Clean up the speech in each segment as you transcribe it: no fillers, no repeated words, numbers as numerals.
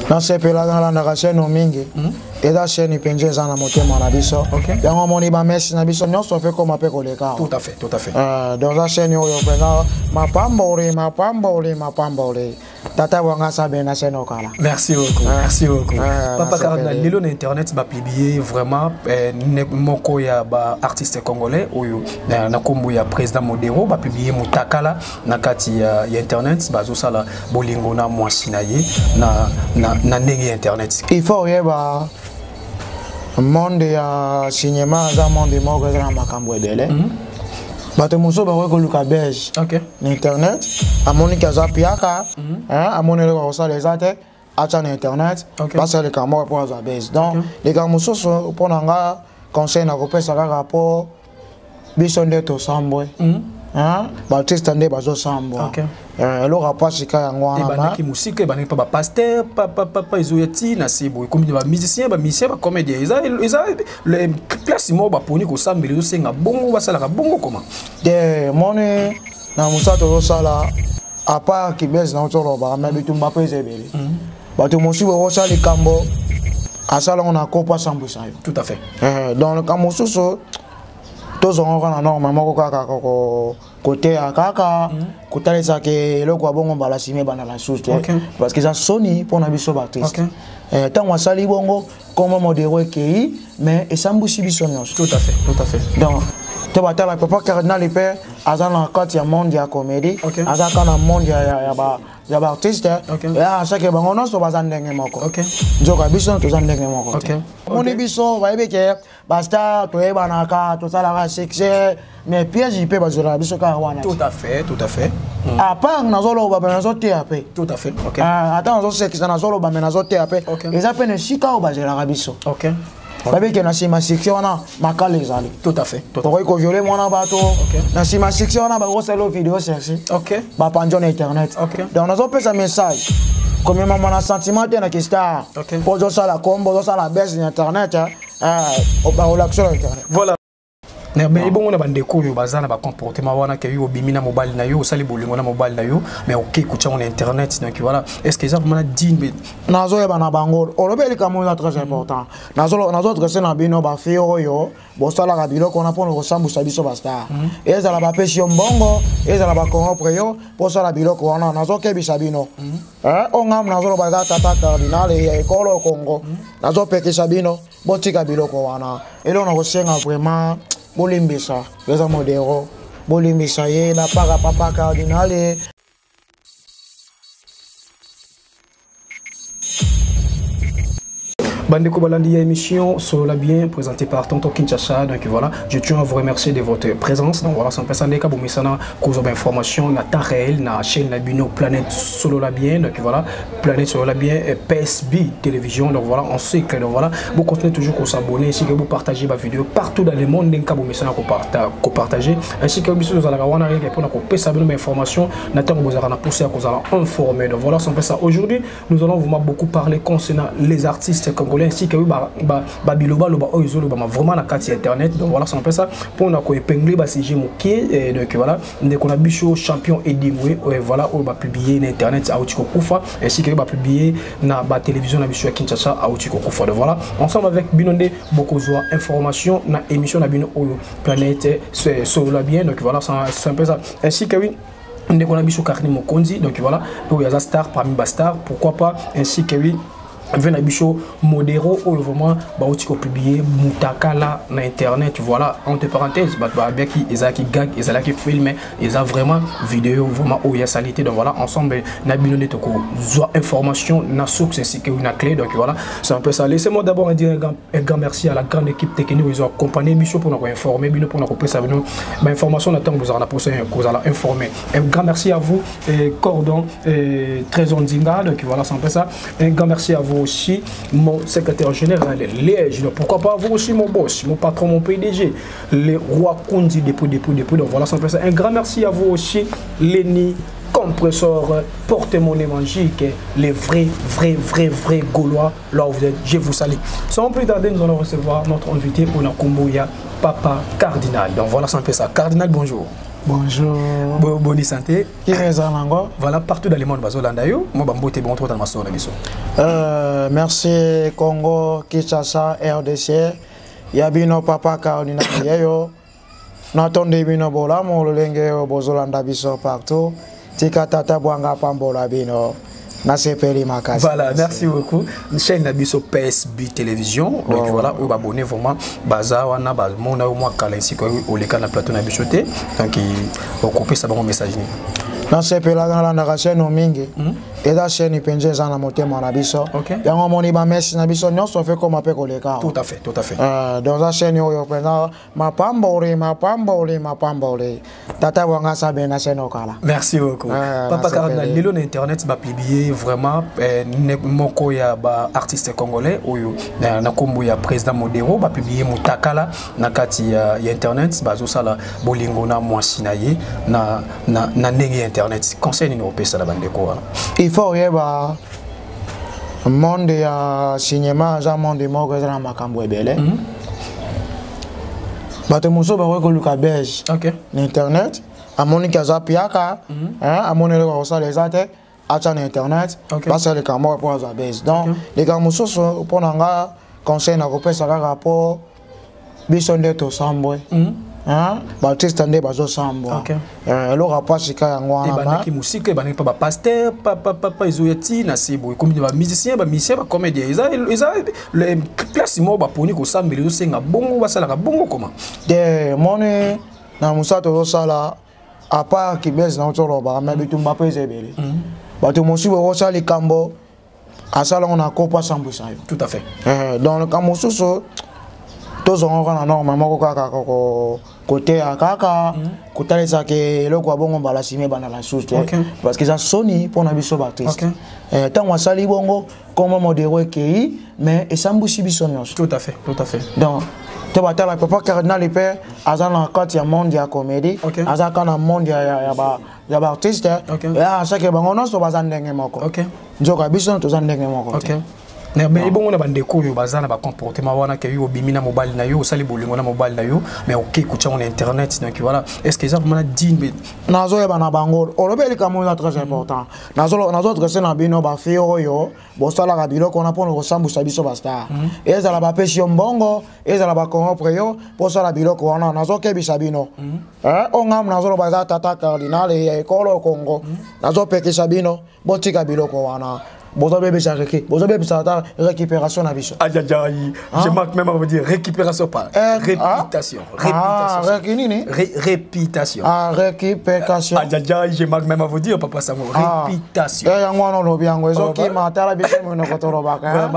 Dans ces pays-là, dans la chaîne au Mingi, et la chaîne il penche dans la montée Manabiso. Il y a un moni merci Nabiso, nous sommes fait comme un peu comme les cas. Tout à fait, tout à fait. Dans la chaîne il y a ma pambole. Tata wanga sabe na chaîne okala. Merci beaucoup, merci beaucoup. Papa Cardinal, lelo na internet ba publier vraiment moko ya ba artiste congolais oyo na kombo ya président Modero ba publier mutakala na kati ya internet bazo sala bolingo na mwasi na ye na ndenge internet. Il faut yeba monde ya cinéma za monde moko za makambo ebele. Bato muso ba ko luka belge. OK. Internet, amoni kaza piaka, amoni le ko sala ezate, acha na internet, parce que les caméras pour za belge. Donc les gars muso so pour nanga conseil na ko pesa ka rapport bisonde to sambo. Baptiste Ndé bazo sambo. OK. Le rapport sika yango wana. Et banaki musique et banaki pas pasteur, papa izoyati na sibo comme ba musicien ba comédien. Ils le place mo ba poni ko sambeli zo senga bongo ba sala ka bongo comment. De moni na musato zo sala à part qui baisse na tolo ba mais bitumba pese bele. Bato musibo zo sala likambo asala on a kopa sambo sa. Tout à fait. Dans le cas mususu tous on a normalement côté à kaka côté ça que le quoi bon on va la simer dans la source parce que ça Sony pour na biso Baptiste tant on sali bongo comme modéro qui mais et sambusi biso nyos. Tout à fait, tout à fait. Donc tu vas la papa Cardinal le père azan la côté monde ya comédie azan kana monde ya ba artiste et à chaque bango non so bazan ndenge moko njoka biso to zan ndenge moko moni biso va ebeke basta to ebanaka to sala ka succès mais piège il peut bazola biso ka wana. Tout à fait, tout à fait. À part nazolo ba nazo TAP. Tout à fait. OK. Attends nazo succès nazolo ba nazo TAP. Et ça peut ne sika o bazela biso. OK. Babe que na sima section na makale ezali. Tout à fait. To ko violer mwana bato. Na sima section na ba ko selo vidéo chercher. OK. Ba panjo na internet. Donc nazo pesa message. Comme maman na sentiment na que star. Pour jo sala combo, jo sala baisse sur internet au ba relaxer internet. Voilà. Mais bon on a bande ko yo bazana ba comportement wana ke yo bimina mobile na yo sali bolingo na mobile na yo mais OK kucha on internet donc voilà est-ce que ça vraiment dit nazo ya bana bango olobeli ka mo très important nazo dresser na bino ba fio yo bo sala ka biloko na pona ko sambusa biso ba star ezala ba pesi mbongo ezala ba corrompre yo po sala biloko wana nazo ke bisabino ongam nazo ba tata Cardinal e kolo Congo nazo peke sabino botika biloko wana elo na ko senga vraiment Bolimbisa, les Modero, Bolimbisa, la para papa Cardinal. Bandeko Balandi émission sur la bien présentée par Tonton Kinshasa. Donc voilà, je tiens à vous remercier de votre présence. Donc voilà, sans personne de Kabo Misana, cause d'information, na temps réel, na chaîne la Bino Planète Solo la bien. Donc voilà, Planète Solo la bien, PSB télévision. Donc voilà, on sait que donc voilà, vous continuez toujours à s'abonner, ainsi que vous partagez ma vidéo partout dans le monde. Donc Kabo Misana qu'on partager, ainsi que vous allez avoir une réponse pour nous passer mes informations. Nathan vous allez pousser à cause à informer. Donc voilà, sans personne. Aujourd'hui, nous allons vous beaucoup parler concernant les artistes congolais. Ainsi que biloba loba oizo loba vraiment la carte internet. Donc voilà, ça on fait ça pour nous épingler ba CG moké. Donc voilà, dès qu'on a bicho champion Edimwe voilà on va publier sur internet à Outiko Kufa ainsi que va publier na ba télévision na bicho Kinshasa à Outiko Kufa. Donc voilà, ensemble avec Binonde Bokozwa information na émission na Bino Oyo Planète sur la bien. Donc voilà, c'est un peu ça. Ainsi que oui, on a bicho Karni Mokonzi. Donc voilà, il y a star parmi Bastar, pourquoi pas, ainsi que oui. Vena bicho Modero ou vraiment ba outiko publier mutakala na internet voilà entre parenthèses ba bien qui ezaki gag ezaki film eza vraiment vidéo vraiment où il y a salité donc voilà ensemble na binone toko zo information na source ainsi que une clé donc voilà c'est un peu ça. Laissez-moi d'abord dire un grand merci à la grande équipe technique ils ont accompagné bicho pour nous informer bino pour nous couper ça bino ma information attend vous en a posé vous allez informer. Un grand merci à vous Cordon Trésor Nzinga donc voilà c'est un peu ça. Un grand merci à vous aussi mon secrétaire général Liège, pourquoi pas vous aussi mon boss, mon patron, mon PDG, les rois Kundi dépôt. Donc voilà, ça fait ça. Un grand merci à vous aussi, Lenny, compresseur, porte-monnaie magique, les vrais Gaulois, là où vous êtes, je vous salue. Sans plus tarder, nous allons recevoir notre invité pour la Komboya, Papa Cardinal. Donc voilà, ça fait ça. Cardinal, bonjour. Bonjour. Bonne santé. Qui est en Voilà, partout dans le monde, Bazolandayo. Moi, Bambote, bon, trop dans ma soeur, merci Congo, Kinshasa, RDC. Yabino Papa Carolina Yeyo. N'attendez bino bola, mon lenge Bozolanda biso partout. Tika tata buanga pambola bino. Voilà, merci beaucoup. Chaîne Nabiso PSB Télévision. Donc voilà, vous abonnez vraiment. Baza, wana, mon au moins Kalensi, au les canaux plateau Nabisoté. Donc, vous coupez ça dans mon message. Dans ce pays-là, dans la chaîne Omingi, et la chaîne Penje Zana Motema Nabiso. Il y a un moni Bamessi Nabiso, non, ça fait comme un peu les cas. Tout à fait, tout à fait. Dans la chaîne Yoyo, ma pambori. Tata Wanga Sabe na chaîne Okala. Merci beaucoup. Papa Carolina, Lilo Internet va publier vraiment moko ya ba artiste congolais ou na kombo ya président Modero va publier mutakala na kati ya internet bazo sala bolingo na mwasi na ye na ndenge internet conseil ni opé ça la bande ko wana. Il faut y ba monde ya cinéma za monde moko za makambo ebele. Bato muso ba ko luka beige. OK. Internet amoni kaza piaka amoni le ko sala ezate acha na internet parce que les caméras pour la base. Donc les gars muso pour nanga conseil na ko pesa ka rapport bisonde to sambo. Baptiste ande bazo sambo. Le rapport sika yango wana ba ki musique ba pas pasteur papa izoyeti na sibo comme ba musicien ba comédien ils le place mo ba poni ko sambeli zo senga bongo ba sala ka bongo comment de moni na musato sala à part qui baisse na otoro ba mais bitumba pese bele bato mosu bo sala kambo asala on a copa sambo ça tout à fait dans le kamosu so tous on va normalement ko côté à kaka côté ça que le quoi bongo bala simé bana la chose parce que ça soni pour na biso baptiste tant wa sali bongo comme modéro ki mais et sambusi biso nyos tout à fait donc te bata la papa cardinal le père azana quand il y a monde ya comédie azaka na monde ya ba artiste et à ça que bango non so bazandenge moko njoka biso to zandenge moko mais bon on a bande ko yo bazana ba comportement wana ke yo bimina mobile na yo sali bolingo na mobile na yo mais OK kucha on internet donc voilà est-ce que ça vraiment dit nazo ya bana bango olobeli ka mo très important nazo très na bino ba fio yo bo sala ka biloko na pono ko sambusa biso basta ezala ba pesi mbongo ezala ba corrompre yo po sala biloko wana nazo ke bisabino o ngam nazo ba za tata cardinal e kolo Congo nazo peke sabino bo tika biloko wana. Bozo bébé ça récupération na biso. Je manque même à vous dire récupération pas. Réputation. Réputation. Récupération. Je manque même à vous dire papa Samo réputation. Yango no biango ezoki matala biso mo no kotoroba ka.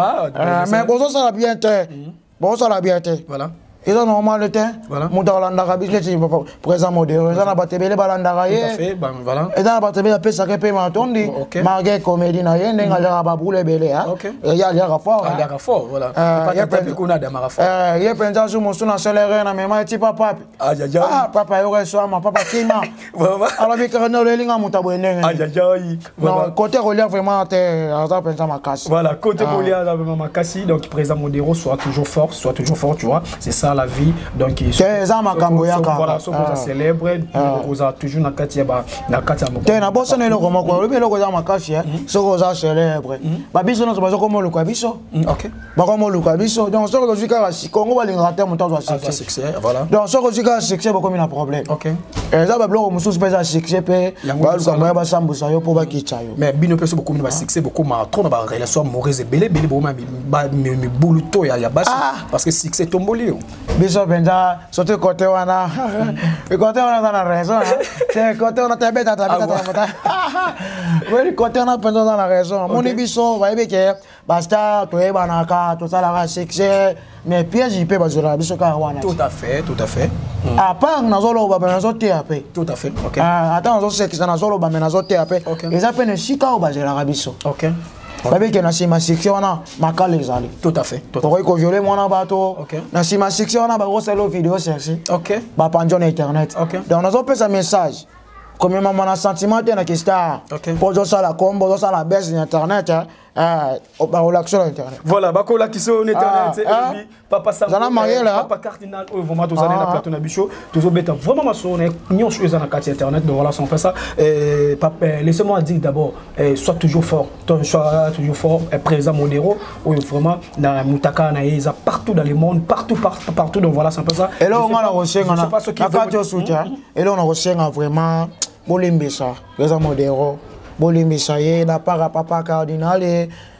Mais bozo ça la bien té. Bozo ça la bien té. Voilà. Et ça normal le temps. Moutarlanda business présent modèle. Ça na batebele balanda ye. Tout à fait, voilà. Et dans batebele pesa ke paiement tondi. Margué comédie na ye ndenga la babule belé hein. Et ya liara fort. Liara fort, voilà. Pas taper kuna de mara fort. Ye penza su mo suna céléré na mema ti papa. Papa yo reçoit ma papa kima. Vraiment. Alors bi karno le linga mutabo ndenge. Non, côté relief vraiment te ça penza ma casse. Voilà, côté relief vraiment ma casse donc présent modéro soit toujours fort, tu vois. C'est ça la vie donc ça makambo yaka voilà so ça célèbre ça toujours na kati ya mo na bossa ne loko moko le loko za makasi so ça célèbre ba biso no so comme le biso OK ba comme le biso donc so ko zika si Congo ba linga terme to za succès voilà donc so ko zika succès ba comme un problème OK et ça ba bloko mususu pesa succès pe ba lu ka ba sambusa yo po ba kicha yo mais bino peso beaucoup ba succès beaucoup ma trop na ba relation amoureuse belé bo ma mi buluto ya basi parce que succès tomboli biso benza sote côté wana et côté wana dans la raison c'est côté wana tabeta oui côté wana penza dans la raison moni biso va ebeke basta to ebana ka to sala ka succès mais piège il peut bazola biso ka wana tout à fait à part nazolo ba nazo TAP tout à fait OK attends nazo succès nazolo ba nazo TAP et ça peine chika o bazola biso OK Babe que na sima section wana makale ezali. Tout à fait. Pour ko violer mwana bato. Na sima section wana ba roselo vidéo chercher. OK. Ba panjon internet. Donc nous on un message. Comme maman na sentiment na kista. Pour ça la combo, ça la baisse internet relaxation internet. Voilà, bako la qui sont internet, papa Sango, papa cardinal, vraiment tous années na plateau na bicho, toujours bête vraiment ma sonne, nion chose na carte internet, donc voilà, on fait ça. Papa, laissez-moi dire d'abord, sois toujours fort, sois toujours fort, présent modéro, ou vraiment na mutaka na eza partout dans le monde, partout, donc voilà, c'est un peu ça. Et là on a reçu on a carte de soutien, et là on a reçu vraiment bolimbisa, présent modéro. Bolimbisa ye na para papa cardinal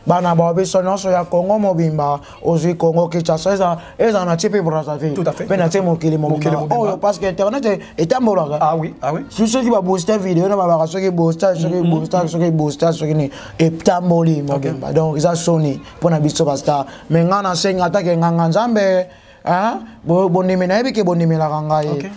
bana ba biso nyonso ya Congo mobimba ozi Congo Kinshasa eza na tipe Brazzaville tout à fait pe na tie mokili mobimba oh parce que internet etambola ah oui ceux qui va booster vidéo na ba ceux qui booster ceux qui etamboli mobimba donc ils a soni pona biso basta mais ngana senga atake nganga nzambe bonimi na yebi ke bonimi la kanga ye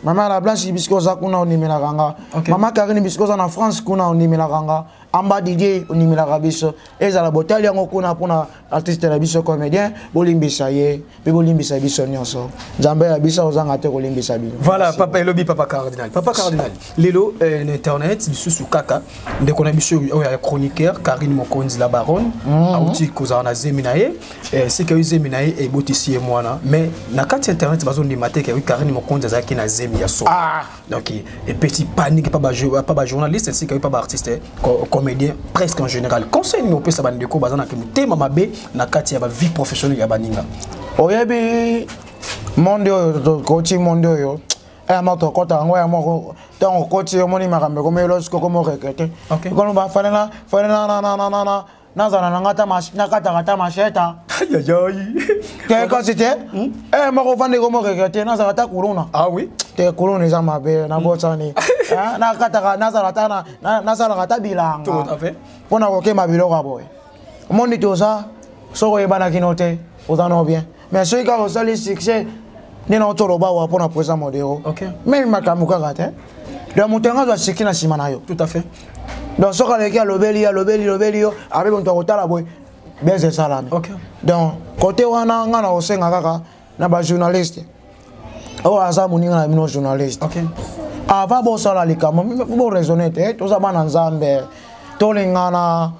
Maman la blanche biscosa kuna onimela kanga. Maman Karine biscosa na France kuna onimela kanga. Amba Didier onimela kabiso. Eza la botali yango kuna pona artiste la biso comédien bolimbisa ye, pe bolimbisa biso nyonso. Nzambe ya biso ozanga te kolimbisa biso. Voilà papa elobi papa cardinal. Papa cardinal. Lelo internet biso su kaka ndeko na biso ya chroniqueur Karine Mokonzi la baronne. Auti koza na zeminaye. C'est que zeminaye e botisi mwana mais na kati internet bazo ndimate ke Karine Mokonzi qui na zemi ya so. Donc et petit panique pas journaliste ainsi que pas artiste comédien presque en général. Conseil nous peut ça bandeko bazana que tema mabe na kati ya ba vie professionnelle ya baninga. Oyebi monde coaching monde yo. Mato kota ngo ya moko tant coach yo moni makambe ko melo sko ko mo rekete. Ko ba falena nazana nangata nakata macheta. Qu'est-ce que c'était? Moko vande ko mo rekete nazana ta kuruna. Ah oui. Te kuruna za mabe na botani. Nakata nazana kata bilanga. Tout à fait. Pona ko ke mabilo ka boy. Mondi toza soko yebana kinote ozana bien. Mais ceux qui ont sali succès ni na otoloba wa pona présent modéro. Mais makamuka kate. Donc mutenga za sikina simana yo. Tout à fait. Donc ce qu'il y a lobeli yo avec on t'a la boy bien c'est ça là. Donc côté wana ngana osenga kaka na ba journaliste. O aza muninga na bino journaliste. Ava bo sala likama bo raisonner to za bana nzambe to lingana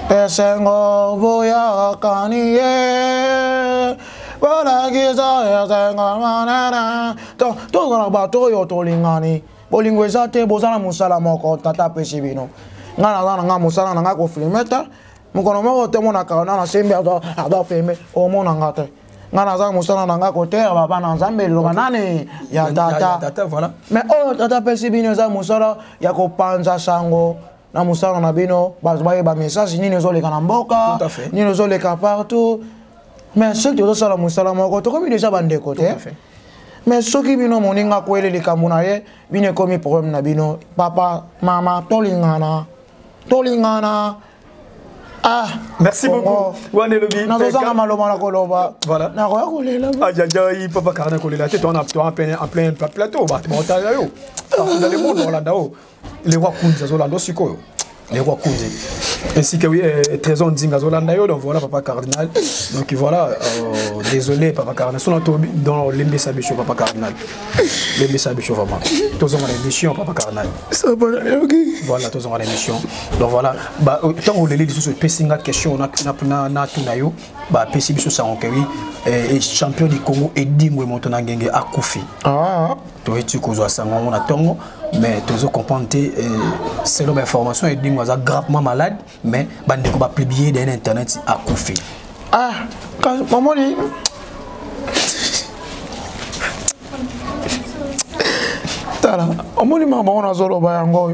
esengo boya kaniye wala giza esengo manana to na ba to yo to lingani bolingo ezate bozana musala moko tata pesi bino ngana nga musala nga ko filmeta mukono moko te mona kana na sembe ado filme o mona ngate ngana za musala nga ko te baba na nzambe lo nane ya tata voilà mais o tata pesi bino za musala ya ko panza sango na musala na bino ba message nini zo le kana mboka nini zo le ka partout mais ce que tu ça la musala moko to comme déjà bande côté mais ce qui bino moninga ko ele likamuna ye bine komi problème na bino papa mama tolingana merci beaucoup wane lobi na zanga maloma la koloba voilà na ko yakolela ajaja papa karna kolela tete on a en plein plateau ba monta yo dans le monde Hollande les rois kunza zolando sikoyo les rois kunza ainsi que oui trésor ndinga zolanda yo donc voilà papa cardinal donc voilà désolé papa cardinal son dans l'embessa bicho papa cardinal l'embessa bicho vraiment tous ont l'émission papa cardinal ça va voilà tous ont l'émission donc voilà bah tant on les lit sur pessinga question na tunayo bah pessi bicho ça on et champion du Congo et dingwe montona ngenge akufi to etu kozwa sango on a tongo mais tous comprendre c'est l'information et dingwe za gravement malade mais bandeko ba publier dans internet akufi quand maman dit tala omoni mama on a zolo ba yango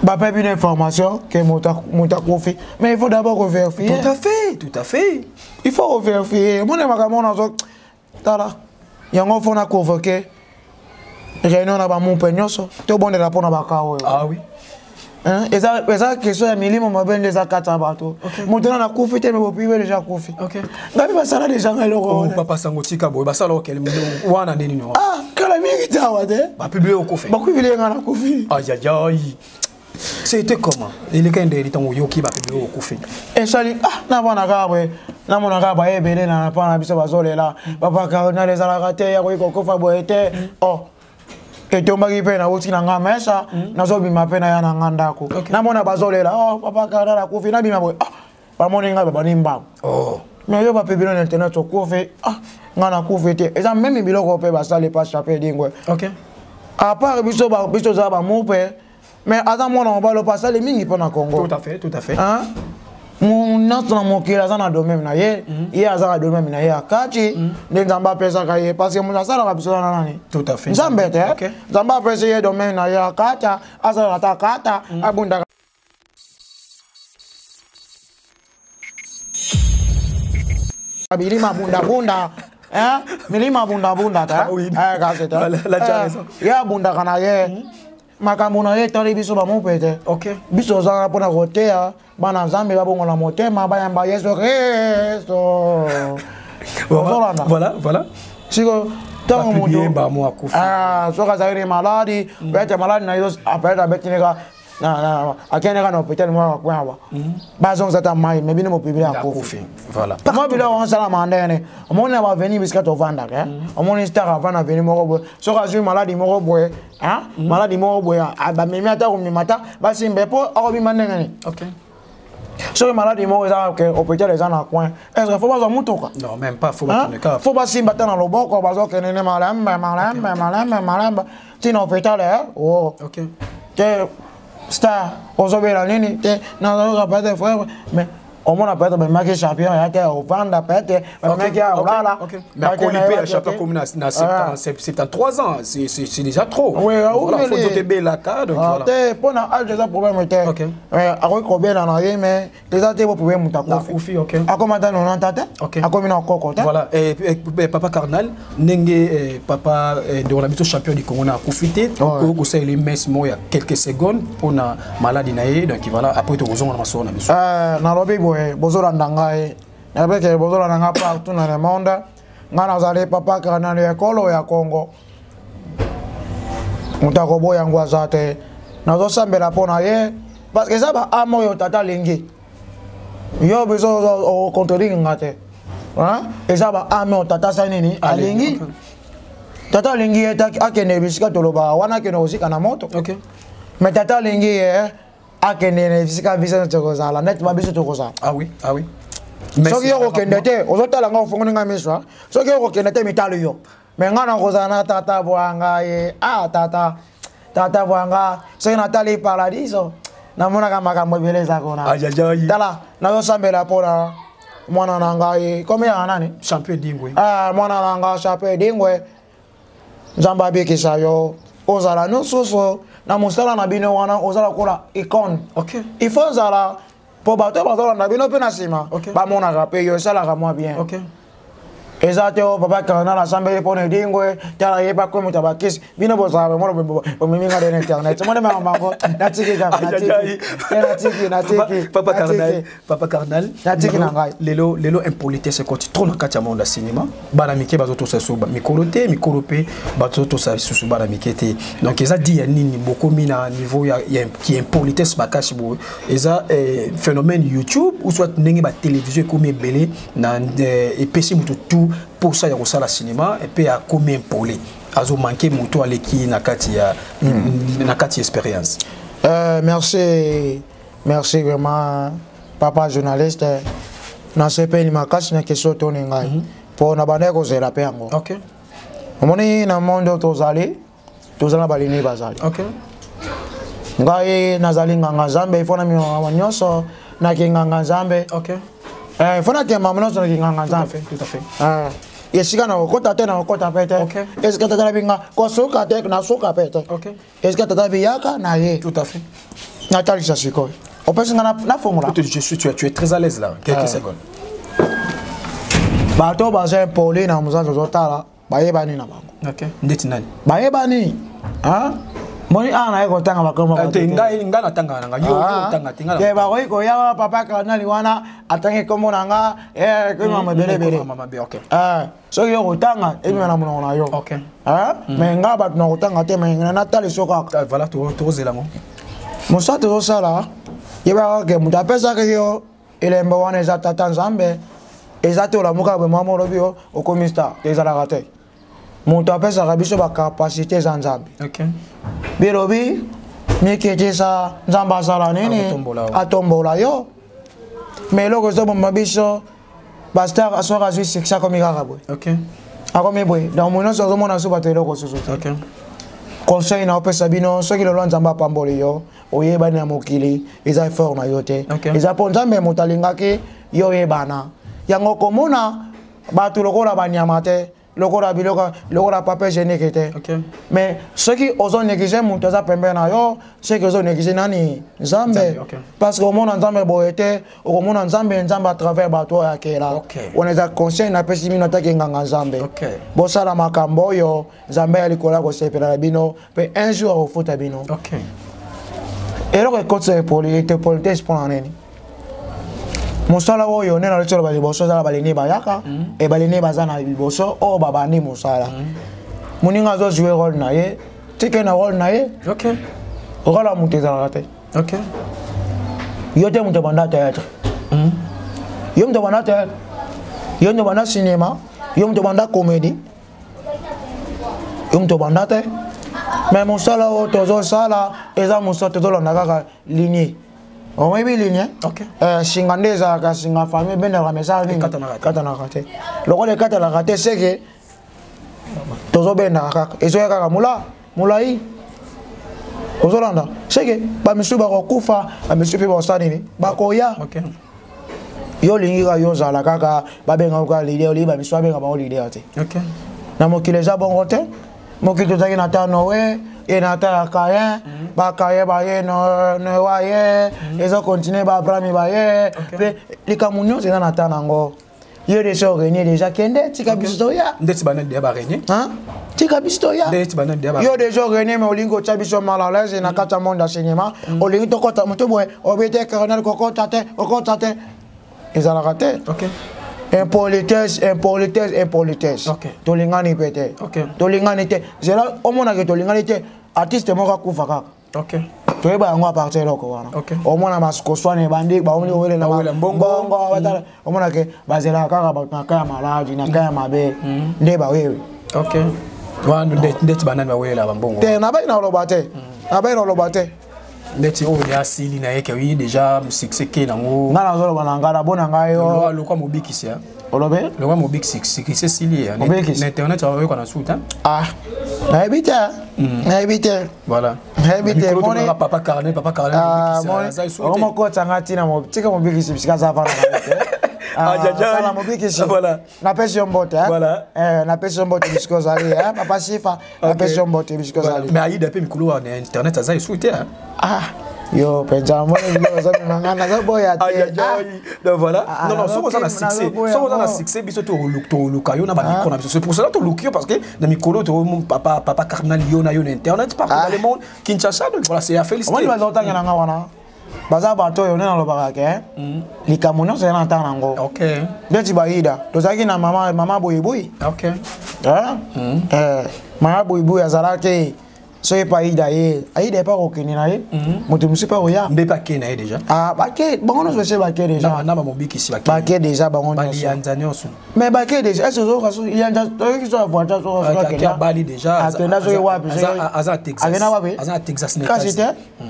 ba pas une information que monta kufi mais il faut d'abord vérifier tout à fait il faut vérifier mon makamon na zo tala yango fona convoquer réunion na ba mon penyoso to bonne rapport na ba kawo oui eza question ya milimo mabene les akata bato montana na kufi te me bopiwe déjà kufi ngabi basala déjà ngaloko papa sangotika boy basala okele wana nini no kala mingi tawa te ba publier au kufi ba kufi le ngana kufi aïe c'était comment il est quand de temps yoki ba publier au kufi et sali na bana kabwe na mona kaba ebele na pa na biso bazolela papa cardinal les ala rate ya ko kofa boete etombaki mpe nauti na nga mesa nazobima mpe na ya na nga ndako namona bazolela papa Cardinal akufi nabima boye bamoni ngai babani mbango mais yo bape bino na internet okufi nga nakufi te eza meme biloko mpe basali pa chape dingwe à part biso za bamu mpe mais aza mwana mobali mpe asali mingi mpo na Congo tout à fait nyonso na mokili aza na domaine na ye ye aza na domaine na ye akati nde nzambe apesaka ye parce que moto asalaka biso wana nani nzambe te nzambe apesi ye domaine na ye akata asalaka ta kata abundaka milima bunda milima bunda ta kasi te ye abundaka na ye makambo na ye tali biso bamupe te biso ozanga mpona koteya bana nzambe babongola motema bayamba Yesu Kristo voilà siko ntango moto soki azalaki maladi oyete maladi na yo apelete abetineka akendeka na hôpital moko akwaba bazongisa ta mai me bino mopibili akufi kama biloko osalama ndene omoni na baveni bisika tovandaka omoni star avanda veni moko boye soki azwi maladi moko boye maladi moko boye bamemi ata komema ta basimbe mpo akobima ndenge ni soki maladi moko eza ke hôpital eza na coin est-ce faut bazwa mutuka non même pas faut basimba ta na loboko bazokende ne malembe tina hôpital te star ozobela nini te nazaloka pete frère mais au moins peut-être même champion il y a au vendre peut-être même ya voilà mais Colipe à champion comme na 73 ans c'est déjà trop voilà faut te bela ka donc voilà te pona âge déjà problème te ako ko bela na ye mais déjà te problème mutakufi akoma dans 90 te akomi na koko te voilà et papa Cardinal ndenge papa de la biso champion du Congo na kufité ko ça les messes mo il y a quelques secondes pona maladie na ye donc voilà après to ozonga na maso na biso na robi bozolanda ngai nabeke bozolanda ngai partout na le monde ngai nazali papa Cardinal ya ekolo ya Congo moto akoboya yango aza te nazosambela mpo na ye parce que eza baame oyo tata alingi yo biso okontroliki nga te eza baame oyo tata asali nini alingi tata alingi ye akende bisika toloba wana akende kosika na moto mais tata alingi ye akende na bisika biso tokozala net babiso tokozala soki yo kokende te ozotala nga ofungoli nga miso soki yo kokende te mitalo yo me nga na kozala na tata bwanga ye tata bwanga soki natali paradiso namonaka makambo ebele eza kona tala nazosambela mpona mwana na ngai komi ya nani champion dingwe mwana na ngai champion dingwe nzambe abikisa yo ozala nosusu na mosala na bino wana ozala kola icône il faut ozala po bato bazolanda bino mpe na nsima bamonaka mpe yo esalaka mwa bien eza te papa Cardinal asambeli mpo na edingwe tala ye bakomi moto bakisi bino bozala bomiminga de na internet mone makambango natiki papa Cardinal natiki na ngai lelo impolitesse ekoti trop na kati ya monde ya cinéma bana mike bazotosa so mikolo te mikolo mpe bazotosa susu bana mike te donc eza di ya nini bokomi na niveau ya impolitesse bakasi boye eza phénomène YouTube ou soit ndenge batelevizio ekomi ebele na epesi moto tout pour ça il y a la cinéma et puis à combien polé azo manqué moto aleki na kati ya expérience merci vraiment papa journaliste na sepe ni makasi na question to ngai pour na bande ko zela pe yango omoni na monde tozala balini bazali ngai nazali nganga Nzambe il faut na miwa nyonso na kinganga Nzambe il faut na kema mnoso na kinganga Nzambe tout à fait esika na okota te na okota pete esika tata binga kosuka te na suka pete esika tata biyaka na ye tout à fait Nathalie Sasiko opesi ngana na formula tu es très à l'aise là quelques secondes bato baza poli na muzazo zotala bayebani na bango ndeti nani bayebani moni ana eko tanga bakoma ko nga na tanga nga yo tanga tinga ke ba ko ya papa Cardinal wana atange komo nanga ko mama bele so yo kotanga emi na muno na yo mais nga ba na kotanga te mais na tali soka voilà to zela mo musa to sala yeba ke muta pesa ke yo elemba wana za tata Nzambe ezate ola muka be mama robio okomista ezala gate moto apesaka biso bacapacité za nzambe bilobi mikitisa nzambe asala nini atombola yo mais eloko ezoboma biso bastar asoka azwi succès akomi kaka boye akomi boye donc mo nyonso azomona so bato eloko susu te conseil na opesa bino soki lelo nzambe apamboli yo oyebani na mokili eza effort na yo te eza mpo nzambe moto alingaki yo oyebana yango komona bato lokola banyama te lokola biloko lokola papier génique te mais soki ozo néglige moto aza pembeni na yo soki ozo néglige nani nzambe parce que omona nzambe boye te okomona nzambe à travers bato oyo akela on eza conseil napesi bino ataki nganga nzambe bosala makambo oyo nzambe ya likolo akosepela na bino mpe un jour akofuta bino eloko ekotisa politesse mpona nini mosala oyo nena lotolo ba liboso za balini bayaka e balini bazana liboso o babani mosala muninga zo jouer rôle na ye tike na rôle na ye okola muteza rate yo te muto banda théâtre yo muto banda théâtre yo muto banda cinéma yo muto banda comédie yo muto banda te mais mosala o tozo sala eza mosala tozo lona kaka lignée. On va bien ligne. Singandé ça, singa famille ben la message ni. Katana raté. Le rôle de katana raté c'est que tozo ben na kaka. Ezo ya kaka mulai. Ozolanda. C'est que ba misu ba kokufa, ba misu pe ba sani ni. Ba koya. Yo lingira yo za la kaka, ba benga ko leader oli ba misu benga ba leader te. Na mokile za bon rote. Mokile tozaki na tano we. Et nata kayen ba kaye ba ye no wa ye ezo continuer ba brami ba ye pe likamunyo c'est na tanango yo de so renier déjà kende tika bisto ya ndeti banane de ba renier tika bisto ya ndeti banane de ba yo de so renier mais olingo cha biso mal à l'aise na kata monde enseignement olingo to kota muto boy obete colonel kokota te ezala raté impolitesse. Tolingani pete. Tolingani te. C'est là au moins que tolingani te artiste moka kufa kaka. Tu ba ngo partir loko wana. Au moins na maskoswane bandi ba oni wele na bongo batala. Au moins que bazela kaka ba kaya maladi na kaya mabe. Ndeba wewe. Wana ndeti banani ba wele ba bongo. Te na ba ina lobate. Na ba ina lobate. Ndeti o ya sili na yeke wi déjà succès ke nango ngana zolo bananga bona ngayo lo kwa mobikisi ya olobe lo kwa mobikisi c'est sili ya na internet awe kwa na suta na ebite voilà na ebite moni papa carnet mobikisi omo ko tangati na tika mobikisi bisika za vana Jaja mobikisi voilà na pesi mbote na pesi mbote bisiko zali papa sifa na pesi mbote bisiko zali mais aida pe mikulu na internet azai suta yo penja mo ni zo ngana za boya te donc voilà non so ça na succès biso to look yo na ba micro c'est pour cela to look yo parce que na micro to mon papa cardinal yo na internet partout dans le monde Kinshasa donc voilà c'est à féliciter moi ni ba zotanga na wana baza bato yo na lobaka ke likamunyo c'est na tanga ngo ndeti baida tozaki na mama boyiboyi mama boyiboyi azalaki so e pa ida ye aida pas okeni na ye moto musi pa oya mbe pa kena ye déjà bake bango no se bake déjà na mobiki si bake déjà bango no bali anzanyoso mais bake déjà est-ce que so yanja to ki so voiture so ka bali déjà akenda so wapi aza Texas akenda wapi aza Texas ne kasi te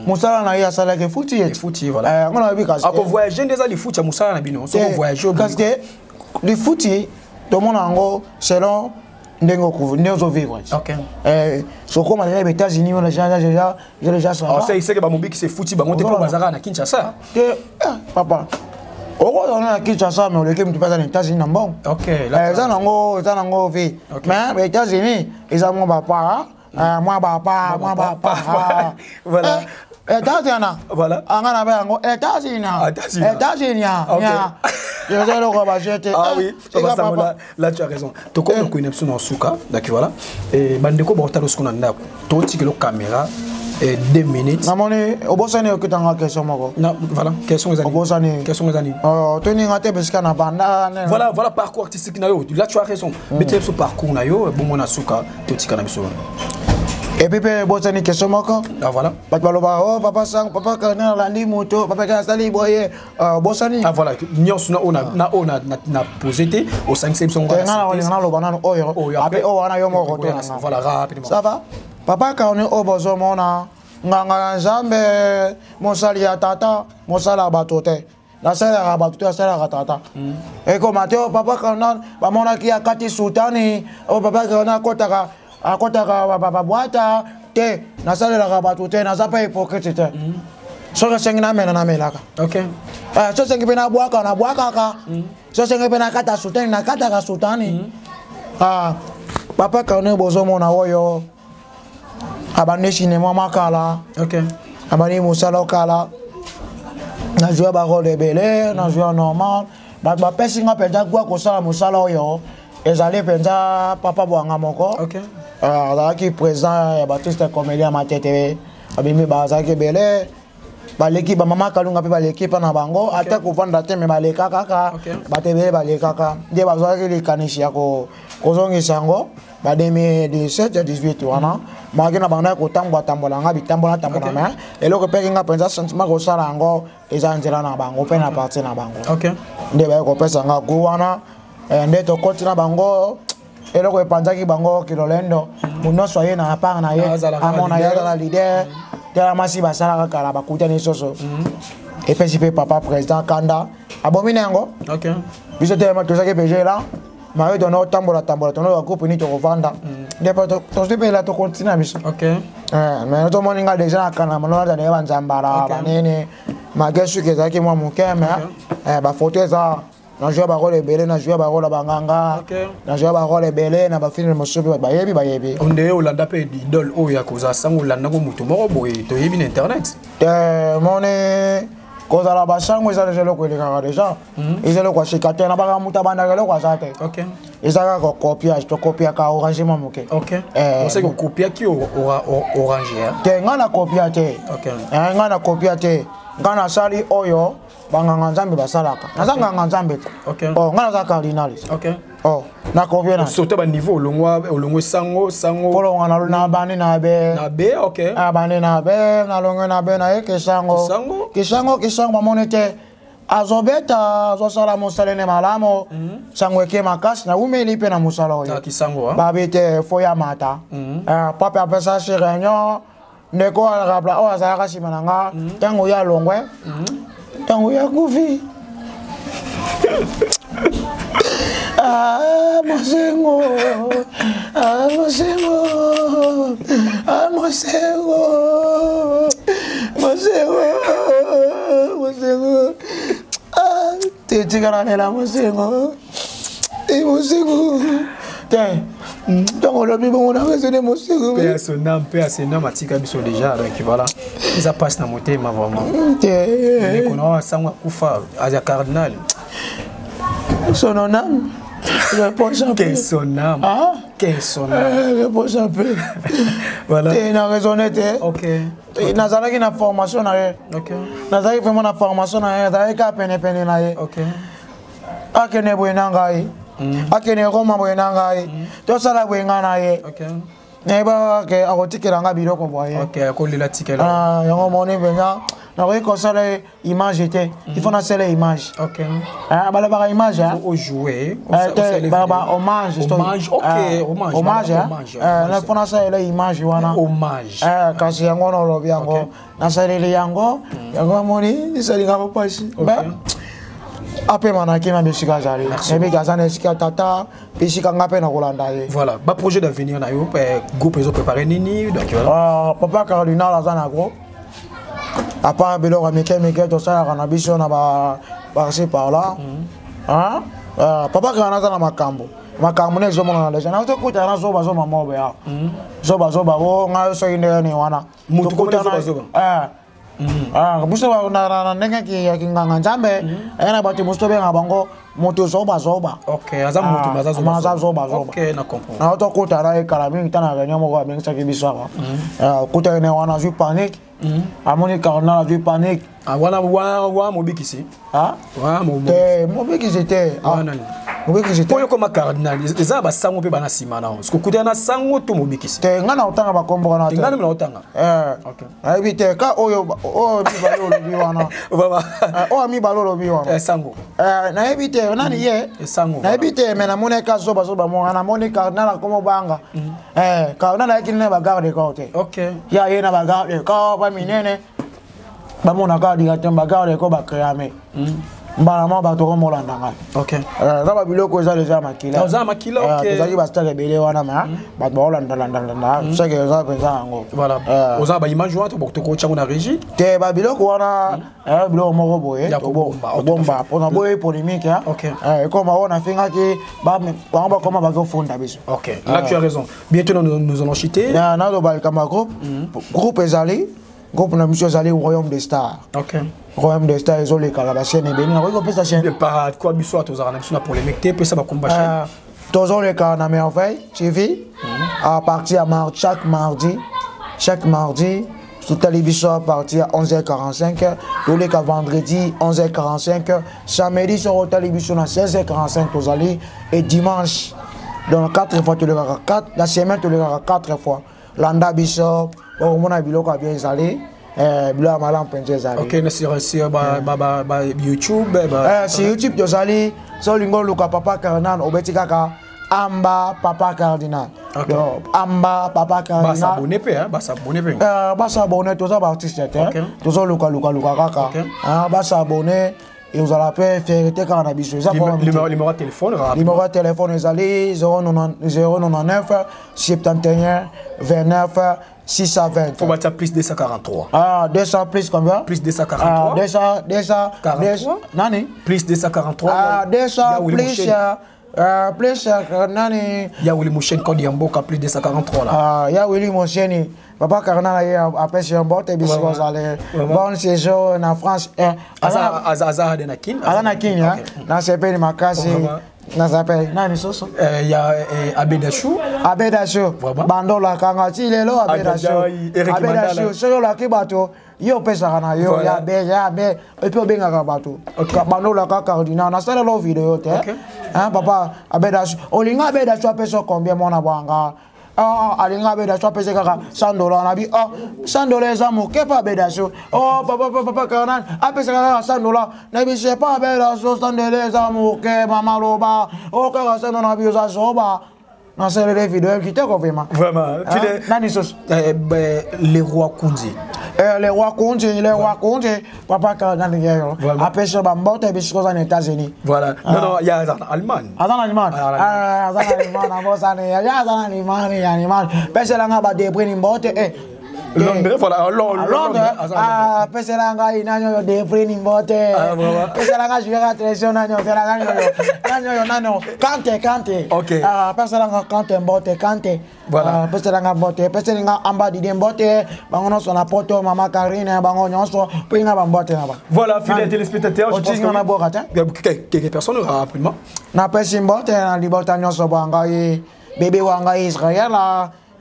musala na ya sala ke futi ye futi voilà ngona wapi kasi ako voyager ndeza li futi musala na bino so voyager parce que li futi to mona ngo selon ndengo vivre so comme les États-Unis on déjà ça c'est que ba mobiki c'est fouti ba monte pour bazara na Kinshasa papa on a Kinshasa mais le qui passe aux États-Unis na bon ça nango vie mais les États-Unis ils ont mon papa moi papa voilà États-Unis voilà angana ba ngo États-Unis ah oui, là tu as raison. Tu connais qu'on est sur Souka, d'accord voilà. Et bandeko bortalo ce qu'on a ndako. To tikelo caméra et 2 minutes. Na moni obosane okitanga question moko. Non, voilà, question les amis. Obosane. Question les amis. Toni ngate beska na banda. Voilà parcours artistique na yo. Là tu as raison. Mettez ce parcours na yo bon mona Souka to tikana biso. Et puis bosani question moko. Ah voilà. Oh papa sang papa kana landi moto papa kana sali boye bosani. Ah voilà. Nyos na posé té au 5e son. Ngana lo banana oyo. Après wana yo moko to. Voilà rapidement. Ça va? Papa kana obozo mona nganga nzambe mosali ya tata mosala batote. La sala ya batote sala ya tata. Et comme Mateo papa kana ba mona ki akati sultani o papa kana kotaka akotaka boîte te nasalelaka bato te naza pa hypocrite te soki esengi namela namelaka so esengi mpe nabwaka nabwakaka so esengi mpe nakata sultani nakataka sultani papa kane bozomona oyo abandi cinéma makala abandi mosala okala nazwi barole ebele nazwi normal bato bapesinga mpenza kwa kosala mosala oyo ezali mpenza papa bwanga moko azalaki président ya batiste comédien matete abimi bazalaki ebele baleki bamama kalunga mpe baleki mpa na bango ata kovanda te me baleka kaka bato ebele balekaka nde bazalaki likanisi ya kozongisa yango ba 2017 18 wana maki na bango ya kotambola nga bitambola me eloko mpe kinga mpenza sentiment kosala yango eza nzela na bango mpe na parti na bango nde baye kopesa nga ku wana nde tokoti na bango eloko epanzaki bango kilolendo munyonso aye na part na ye amona ye azala lider tala masi basalaka kala bakutani soso epesi mpe papa président kanda abomi na yango biso telema tozaki pege la maye tona otambola tona bagroupe ni tokovanda nde tozwi mpe la tokontinue na biso mais tomoni nga deja na kanda manonazana ye banzambala banene make suki ezalaki mwa moke me bafoto eza na jouer barole ebele na jouer barole banganga na jouer barole ebele na bafilme mosusu bayebi onde olanda pe idole oyo akoza sango olanda ngo mutu moko boye toyebi na internet mone kozala basango eza deja eloko elekaka deja eza eloko ashika te na baka mutu abandaka eloko aza te eza kaka copiage tokopiaka orangement moke oseki okopiaki orange te nga na kopia te nga na kopia te nga nasali oyo banganga nzambe basalaka naza nganga nzambe te nga naza cardinalis nakopie na surtout ba niveau olongwe sango polonga na bandi na be bandi na be nalongwe na be na ye kisango bamoni te azobeta azosala mosala ne malamu sango eke makasi na umeli mpe na mosala oyo babi te fo ya mata pape apesa si réunion ndeko alakapla oyo azalaka nsima na nga ntango ya longwe ntango ya kufi mosengo tetikananela mosengo te ntango lobi bongo nakesene mosengo mpe ya sonam atika biso déjà donc voilà eza passe na motema vraiment ndeko na oyo asango akufa aza cardinal sononam réponse un peu. Quel son âme. Réponse un peu. Voilà. Tu as raison. Ok. Nazalaki na formation na ye. Ok. Nazalaki vraiment na formation na ye. Nazalaki ka pene na ye. Ok. Akene boye na ngai. Akene Roma boye na ngai. Tosala boye nga na ye. Ok. Neba ke akotikela nga biloko boye. Ok, akolela tikela. Yango moni benya. Na oui, quand ça les images étaient, il faut lancer les images. Ok. Bah image. Il faut jouer. Hommage. Hommage. Ok. Hommage. Là, faut lancer les images. Hommage. Quand c'est un gros lobby encore, lancer les yango, yango moni, ça les gars pas ici. Après manaki na bisika jali. Ebi gazana esika tata, bisika ngape na Rolanda ye. Voilà. Ba projet d'avenir na yo, groupe ils ont préparé nini donc voilà. Papa Cardinal azana gros. À part Belora Mikel, tout ça, on a besoin de passer par là. Papa, quand on a dans ma cambo, ma cambo n'est jamais les gens. On a tout écouté, on a zoba zoba mobile. Zoba zoba, on a ça une année, on a. Mutu comment zoba zoba? Buso na nenga ki nganga nzambe, ena bati musto be ngabango moto zoba zoba. OK, aza moto maza zoba. OK, na comprends. Na to kota na e kala mingi tana ganyo mo ba mingi sa ki biswa. Kota ne wana ju panique. Amoni Cardinal a panique. Ah voilà wa mobiki ici. Ah? Wa mobiki. Mobiki c'était. oui que j'étais pour comme cardinal les aba sango pe bana simana parce que kudana sango to mobikisi te ngana otanga ba kombo na te ngana na otanga OK abi te ka oyo mi balolo bi wana baba o mi balolo bi wana sango na ebi te nani ye sango na ebi te me na moneka zoba mo na monika na komo banga ka na ekine ba garde ko te OK ya ye na ba garde ko ba minene ba mona ka diga te ba garde ko ba créame Mbalama bato ko molanda ngai. OK. Za ba biloko za déjà makila. Za makila OK. Ezali ba star ebele wana ma bato molanda landa. Seke za penza ngo. Voilà. Oza ba image wana to bokto ko chango na régie. Te ba biloko wana biloko moko boye. Bomba. Pona boye polémique hein. OK. Comme on a fait que ba comment ba go funda biso. OK. Là tu as raison. Bientôt nous allons chiter. Na do ba kama groupe ezali. Groupe na monsieur ezali Royaume des Stars. OK. Royaume des Stars ezoli kala ba chaîne ebeni na ko pesa chaîne. De parade quoi biso atozara na biso na polémique te pesa ba combat chaîne. Toujours le cas na merveille TV à partir à chaque mardi sur télévision à partir à 11h45 tous les cas vendredi 11h45 samedi sur télévision à 16h45 tozali et dimanche dans 4 fois tu le verras 4 la semaine tu le verras 4 fois landa biso au mona biloko bien salé bila malam penjeza OK na sur YouTube sur YouTube tozali so lingo luka papa cardinal obetika ka amba papa cardinal amba papa cardinal ba s'abonner pe hein ba s'abonner toza ba artiste tozo luka kaka ba s'abonner et vous allez faire car na biso ça numéro de téléphone ezali 099 71 29 620. Faut battre plus 243. 200 plus combien? Plus 243. 200 nani? Plus 243. 200 plus nani? Ya Willy Mouchen code Yamboka plus 243 là. Ya Willy Mouchen papa Carnal a pêché un botte et bis bon séjour en France. Azar de Nakin. Nakin na sepe makasi. Na s'appelle nani soso il y a Abedachou bandola kanga ti lelo Abedachou solo la ki bato yo pesa na yo ya be et puis benga ka bato bandola ka cardinal na sala lo vidéo te hein papa Abedachou olinga Abedachou pesa combien mona banga alinga Abedachou pesa kaka $100 na bi $100 za mo ke pa Abedachou papa Carnal apesa kaka $100 na bi c'est pas Abedachou $100 za mo ke mama loba kaka $100 na bi za soba na sala les vidéos qui te vraiment nani sos les rois Koundé les rois Koundé papa Carnal ngayo apesa ba mbote bisiko za États-Unis voilà non il y a Allemagne Allemagne pesa la ngaba de prix mbote Londres voilà Londres pesa la nga inanyo de prix mbote pesa la nga jouer attention nanyo Kante OK pesa la nga Kante mbote voilà pesa la nga mbote pesa la nga amba di mbote bangono so na poto mama Karine bango nyonso pinga ba mbote na ba voilà fidèles téléspectateurs je pense que na bokata quelques personnes rapidement na pesa mbote na libota nyonso banga bébé wanga Israël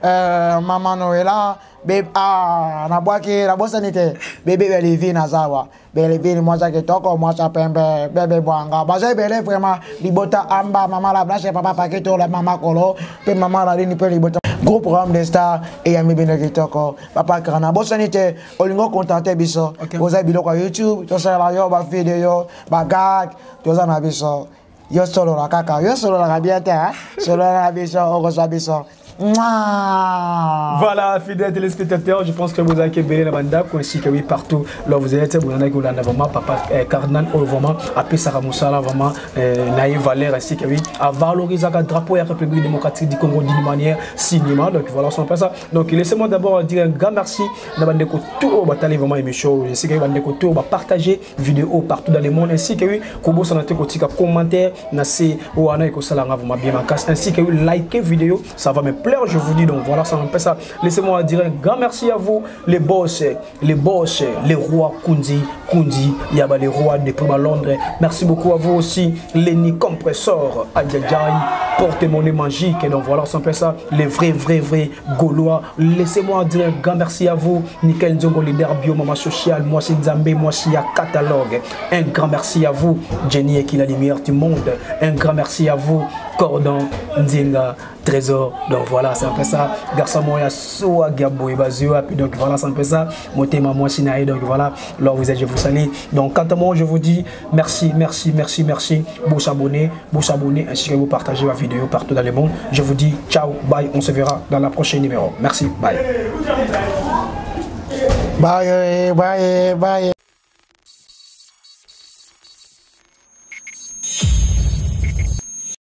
mama Noëlla na bwaki na bosanite bébé Belevi na zawa Belevi moi ça kitoko moi ça pembe bébé bwanga baza bele vraiment libota amba mama la blanche papa paqueto la mama kolo pe mama la ni pe libota groupe Royaume des Stars et yami bene kitoko papa kana bosanite olingo contacter biso oza biloko YouTube to sala yo ba vidéo ba gag to za na biso yo solo la kaka yo solo la bien solo la biso okosa biso. Voilà, fidèles téléspectateurs, je pense que vous avez belé la bande ainsi que oui partout là vous êtes vous en avez vraiment papa Cardinal vraiment appelé Sarah Moussala vraiment Naïve Valère ainsi que oui à valoriser le drapeau de la République démocratique du Congo d'une manière cinéma donc voilà son ça donc laissez-moi d'abord dire un grand merci de bande tout au bataille vraiment émission ainsi que bande tout va partager vidéo partout dans le monde ainsi que oui kobo sanate ko tika commentaire na c'est ou ana ko sala vraiment bien ma casse ainsi que oui liker vidéo ça va me plaire, je vous dis. Donc voilà, ça m'appelle ça. Laissez-moi dire un grand merci à vous, les boss, les rois Kundi, Yaba, les rois de Prima Londres. Merci beaucoup à vous aussi, Lenny Compressor, Adjadjaï, porte-monnaie magique. Et donc voilà, ça m'appelle ça, les vrais Gaulois. Laissez-moi dire un grand merci à vous, Nickel Nzongo, leader bio, Mama Social, moi c'est Nzambé, moi c'est Catalogue. Un grand merci à vous, Jenny qui la lumière du monde. Un grand merci à vous, Cordon, Ndinga, Trésor. Donc voilà, c'est un peu ça. Garçon moya soa gabo et bazio. Donc voilà, c'est un peu ça. Motema moi sinaï. Donc voilà, là vous êtes, je vous salue. Donc quant à moi, je vous dis merci. Vous s'abonner, ainsi que vous partagez ma vidéo partout dans le monde. Je vous dis ciao, bye. On se verra dans la prochaine numéro. Merci, bye. Bye.